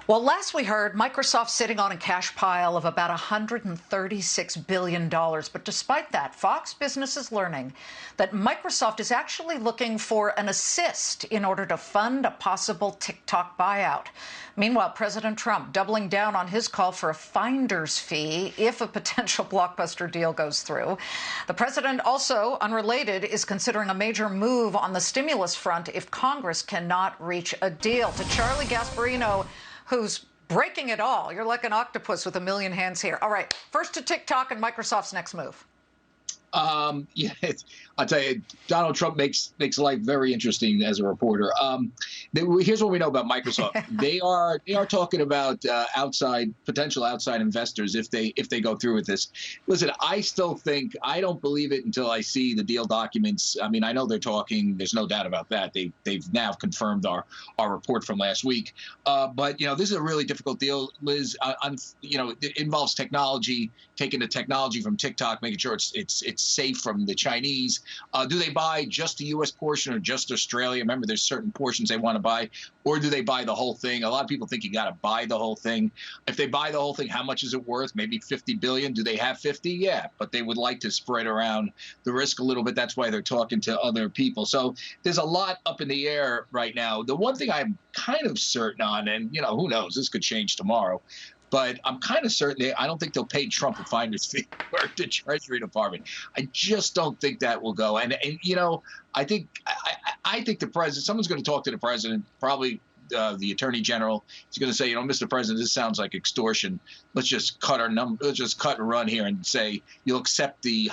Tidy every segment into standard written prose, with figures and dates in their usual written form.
Well, last we heard, Microsoft's sitting on a cash pile of about $136 billion. But despite that, Fox Business is learning that Microsoft is actually looking for an assist in order to fund a possible TikTok buyout. Meanwhile, President Trump doubling down on his call for a finder's fee if a potential blockbuster deal goes through. The president also, unrelated, is considering a major move on the stimulus front if Congress cannot reach a deal. To Charlie Gasparino, who's breaking it all. You're like an octopus with a million hands here. All right, first to TikTok and Microsoft's next move. Yeah, I'll tell you, Donald Trump makes life very interesting as a reporter. Here's what we know about Microsoft. They are talking about potential outside investors if they go through with this. Listen, I don't believe it until I see the deal documents. I mean, I know they're talking. There's no doubt about that. They've now confirmed our report from last week. But this is a really difficult deal, Liz. It involves technology, taking the technology from TikTok, making sure it's safe from the Chinese. Do they buy just the U.S. portion or just Australia? Remember, there's certain portions they want to buy. Or do they buy the whole thing? A lot of people think you got to buy the whole thing. If they buy the whole thing, how much is it worth? Maybe $50 billion. Do they have 50? Yeah, but they would like to spread around the risk a little bit. That's why they're talking to other people. So there's a lot up in the air right now. The one thing I'm kind of certain on, and who knows, this could change tomorrow, but I'm kind of certain I don't think they'll pay Trump a finder's fee or the Treasury Department. I just don't think that will go. And I think the president, someone's going to talk to the president, probably the attorney general. He's going to say, Mr. President, this sounds like extortion. Let's just cut our number. Let's just cut and run here and say you'll accept the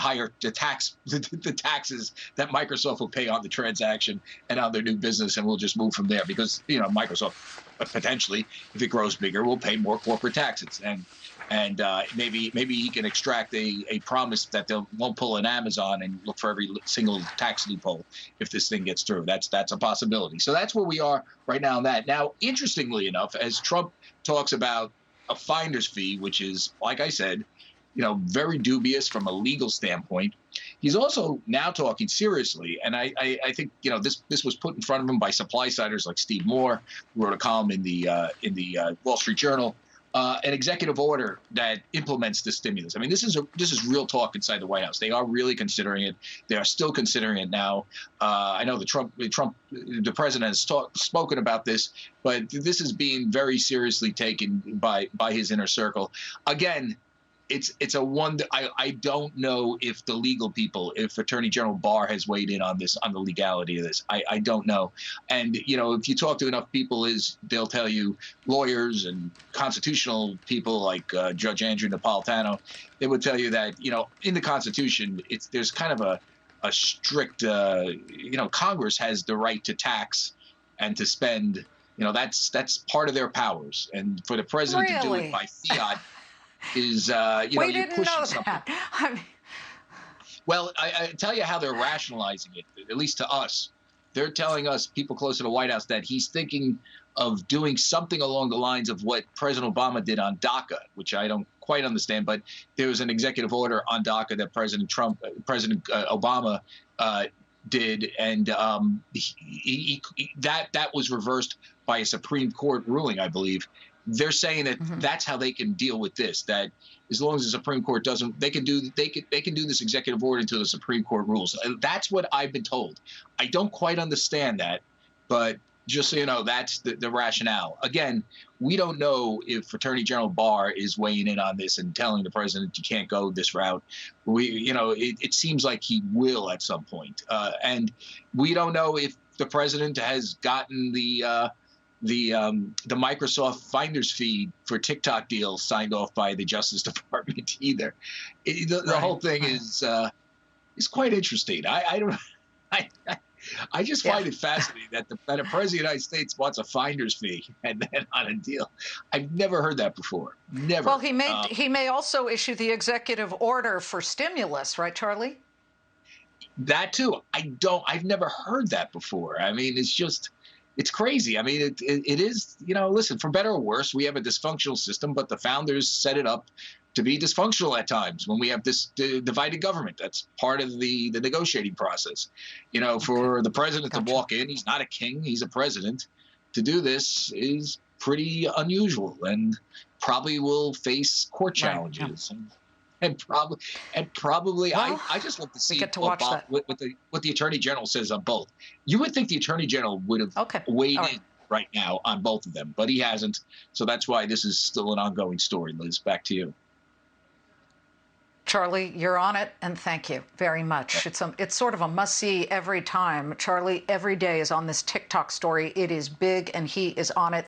taxes that Microsoft will pay on the transaction and on their new business, and we'll just move from there because Microsoft potentially, if it grows bigger, will pay more corporate taxes, and maybe he can extract a promise that they won't pull an Amazon and look for every single tax loophole if this thing gets through. That's a possibility. So that's where we are right now on that. Now, interestingly enough, as Trump talks about a finder's fee, which is, like I said, very dubious from a legal standpoint, he's also now talking seriously. And I think, this was put in front of him by supply-siders like Steve Moore, who wrote a column in the Wall Street Journal, an executive order that implements the stimulus. I mean, this is real talk inside the White House. They are really considering it. They are still considering it now. I know the president has spoken about this, but this is being very seriously taken by his inner circle. Again, it's a wonder. I don't know if the legal people, if Attorney General Barr has weighed in on this, on the legality of this. I don't know. And, if you talk to enough people, they'll tell you, lawyers and constitutional people like Judge Andrew Napolitano, they would tell you that, in the Constitution, there's kind of a strict, Congress has the right to tax and to spend. That's part of their powers. And for the president to do it by fiat is, we you're didn't pushing know something. that. Well, I tell you how they're rationalizing it, at least to us. They're telling us, people close to the White House, that he's thinking of doing something along the lines of what President Obama did on DACA, which I don't quite understand. But there was an executive order on DACA that President Obama did, and that was reversed by a Supreme Court ruling, I believe. They're saying that that's how they can deal with this. That as long as the Supreme Court doesn't, they can do this executive order until the Supreme Court rules. That's what I've been told. I don't quite understand that, but just so you know, that's the rationale. Again, we don't know if Attorney General Barr is weighing in on this and telling the president you can't go this route. It seems like he will at some point, and we don't know if the president has gotten the Microsoft finder's fee for TikTok deal signed off by the Justice Department either. The whole thing is quite interesting. I just find it fascinating that a president of the United States wants a finder's fee and then on a deal. I've never heard that before. Never. Well, he may also issue the executive order for stimulus, right, Charlie? That too. I've never heard that before. I mean, it's crazy. I mean, it is, listen, for better or worse, we have a dysfunctional system, but the founders set it up to be dysfunctional at times when we have this divided government. That's part of the negotiating process. For the president to walk in, he's not a king, he's a president. To do this is pretty unusual and probably will face court Right, challenges. And probably, Well, I just love to see get to what, watch that. what the attorney general says on both. You would think the attorney general would have Okay. weighed All right. in right now on both of them, but he hasn't. So that's why this is still an ongoing story. Liz, back to you. Charlie, you're on it, and thank you very much. It's sort of a must-see every time. Charlie, every day is on this TikTok story. It is big, and he is on it.